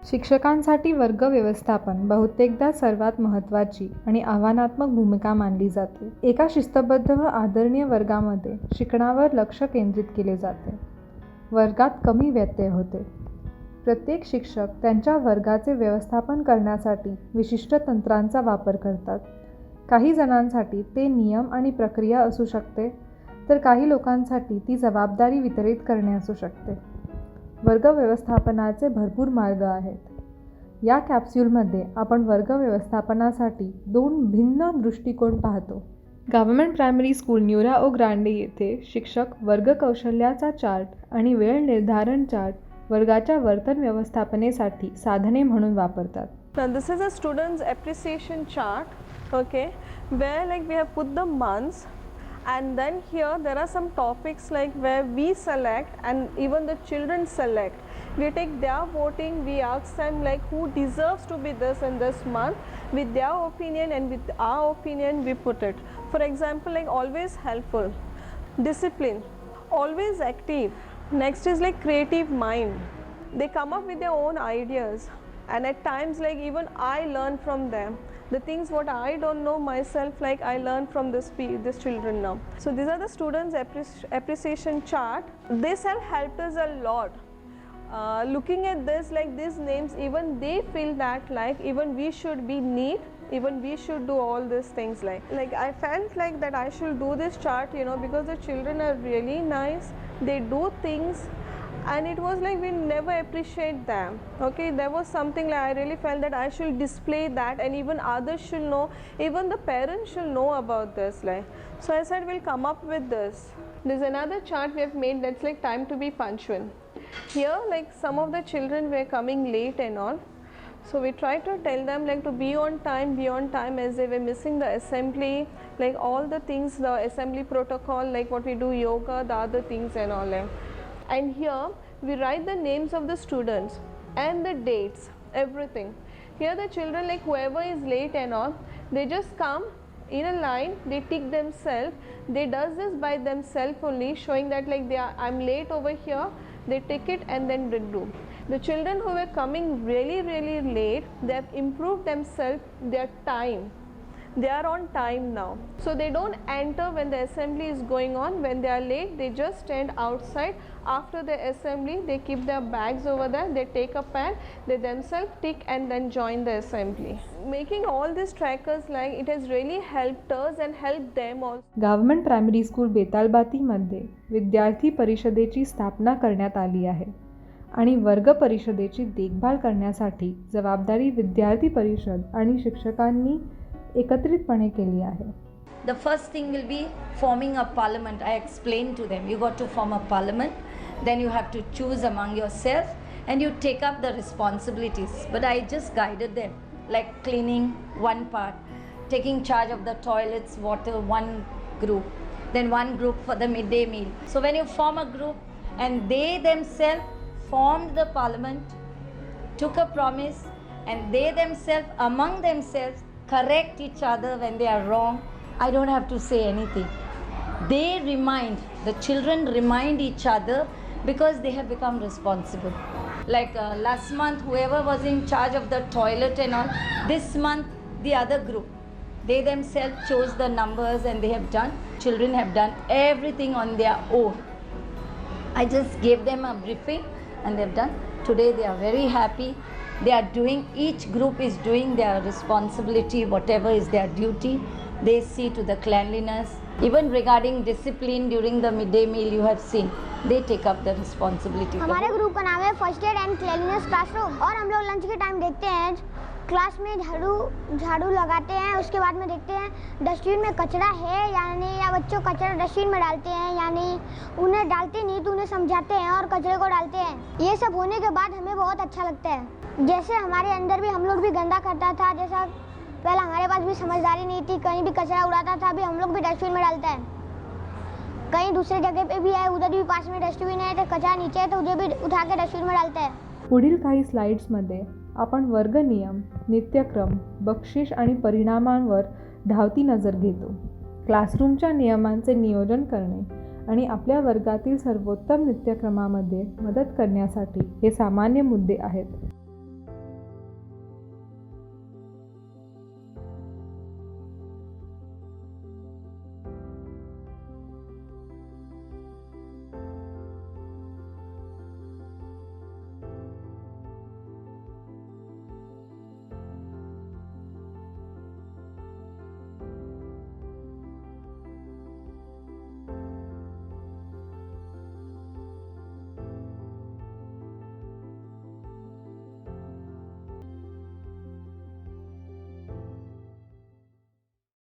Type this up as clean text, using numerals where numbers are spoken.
शिक्षकांसाठी वर्ग व्यवस्थापन बहुतेकदा सर्वात महत्त्वाची आणि आव्हानात्मक भूमिका मानली जाते. एका शिस्तबद्ध व आदरणीय वर्गामध्ये शिक्षणावर लक्ष केंद्रित केले जाते. वर्गात कमी व्यत्यय होते. प्रत्येक शिक्षक त्यांच्या वर्गाचे व्यवस्थापन करण्यासाठी विशिष्ट तंत्रांचा वापर करतात. काही जणांसाठी ते नियम आणि प्रक्रिया असू शकते, तर काही लोकांसाठी ती जबाबदारी वितरित करणे असू शकते. वर्ग व्यवस्थापनाचे भरपूर मार्ग आहेत. या कॅप्सूलमध्ये आपण वर्ग व्यवस्थापनासाठी 2 भिन्न दृष्टिकोन पाहतो. गव्हर्नमेंट प्रायमरी स्कूल न्यूरा ओ ग्रांडे येथे शिक्षक वर्ग कौशल्याचा चार्ट आणि वेळ निर्धारण चार्ट वर्गाच्या वर्तन व्यवस्थापनेसाठी साधने म्हणून वापरतात. Now this is a student's appreciation chart, okay, where like we have put the months, and then here there are some topics like where we select and even the children select. We take their voting, we ask them like who deserves to be this in this month. With their opinion and with our opinion we put it. For example, like always helpful, discipline, always active. Next is like creative mind. They come up with their own ideas, and at times like even I learn from them. The things what I don't know myself, like I learn from this children now. So these are the students appreciation chart. This have helped us a lot. Looking at this, like these names, even they feel that like even we should be neat, even we should do all these things. Like I felt like that I should do this chart, you know, because the children are really nice. They do things, and it was like we never appreciate them. Okay, there was something like I really felt that I should display that, and even others should know, even the parents should know about this. So I said we'll come up with this. There's another chart we have made that's like time to be punctual. Here like some of the children were coming late and all, so we tried to tell them like to be on time as they were missing the assembly, like all the things, the assembly protocol, like what we do yoga, the other things and all. And here we write the names of the students and the dates, everything. Here the children, like whoever is late and all, they just come in a line, they tick themselves. They does this by themselves only, showing that like I'm late over here. They tick it and then they do. The children who were coming really late, they have improved themselves, their time. They are on time now, so they don't enter when the assembly is going on. When they are late, they just stand outside. After the assembly, they keep their bags over there, they take a pen, they themselves tick and then join the assembly. Making all these trackers, like it has really helped us and helped them also. Government primary school बेतालबातीमध्ये विद्यार्थी परिषदेची स्थापना करण्यात आली आहे आणि वर्ग परिषदेची देखभाल करण्यासाठी जबाबदारी विद्यार्थी परिषद आणि शिक्षकांनी एकत्रितपणे केली आहे. The first thing will be forming a parliament. I explained to them, you got to form a parliament, then you have to choose among yourself and you take up the responsibilities. But I just guided them, like cleaning one part, taking charge of the toilets, water, one group, then one group for the midday meal. So when you form a group and they themselves formed the parliament, took a promise, and they themselves among themselves correct each other when they are wrong, I don't have to say anything. They remind, the children remind each other because they have become responsible. Like last month, whoever was in charge of the toilet and all, this month the other group, they themselves chose the numbers and they have done. Children have done everything on their own. I just gave them a briefing and they've done. Today they are very happy. They are doing, each group is doing their responsibility, whatever is their duty. They see to the cleanliness. Even regarding discipline during the midday meal, you have seen, they take up the responsibility. हमारे group का नाम है first aid and cleanliness classroom, और हम लोग lunch के time देखते हैं क्लास में झाड़ू लगाते हैं, उसके बाद में देखते हैं डस्टबिन में कचरा है या नहीं, या बच्चों कचरा डस्टबिन में डालते हैं या नहीं, उन्हें डालते नहीं तो उन्हें समझाते हैं और कचरे को डालते हैं. ये सब होने के बाद हमें बहुत अच्छा लगता है. जैसे हमारे अंदर भी हम लोग भी गंदा करता था, जैसा पहले हमारे पास भी समझदारी नहीं थी, कहीं भी कचरा उड़ाता था, अभी हम लोग भी डस्टबिन में डालते हैं. कहीं दूसरे जगह पे भी है, उधर भी पास में डस्टबिन है, तो कचरा नीचे है तो उधर भी उठा के डस्टबिन में डालते हैं. पुढील काही स्लाइड्समध्ये आपण वर्ग नियम, नित्यक्रम, बक्षीस आणि परिणामांवर धावती नजर घेतो. क्लासरूमच्या नियमांचे नियोजन करणे आणि आपल्या वर्गातील सर्वोत्तम नित्यक्रमामध्ये मदत करण्यासाठी हे सामान्य मुद्दे आहेत.